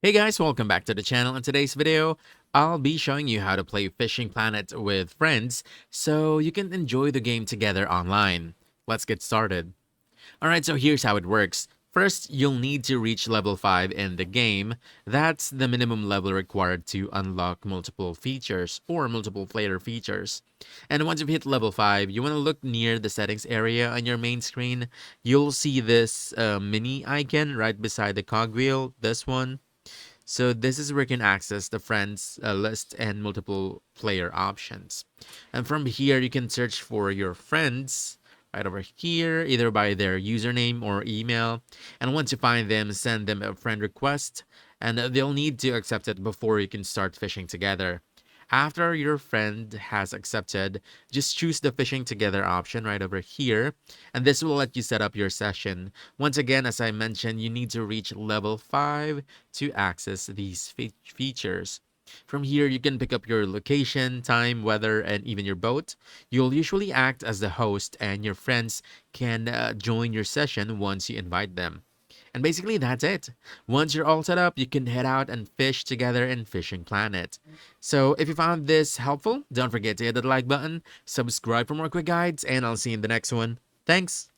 Hey guys, welcome back to the channel. In today's video, I'll be showing you how to play Fishing Planet with friends so you can enjoy the game together online. Let's get started. Alright, so here's how it works. First, you'll need to reach level 5 in the game. That's the minimum level required to unlock multiple features or multiple player features. And once you've hit level 5, you want to look near the settings area on your main screen. You'll see this mini icon right beside the cogwheel, this one. So this is where you can access the friends list and multiple player options. And from here, you can search for your friends right over here, either by their username or email. And once you find them, send them a friend request, and they'll need to accept it before you can start fishing together. After your friend has accepted, just choose the fishing together option right over here, and this will let you set up your session. Once again, as I mentioned, you need to reach level 5 to access these features. From here, you can pick up your location, time, weather, and even your boat. You'll usually act as the host, and your friends can join your session once you invite them. And basically, that's it. Once you're all set up, you can head out and fish together in Fishing Planet. So, if you found this helpful, don't forget to hit the like button, subscribe for more quick guides, and I'll see you in the next one. Thanks!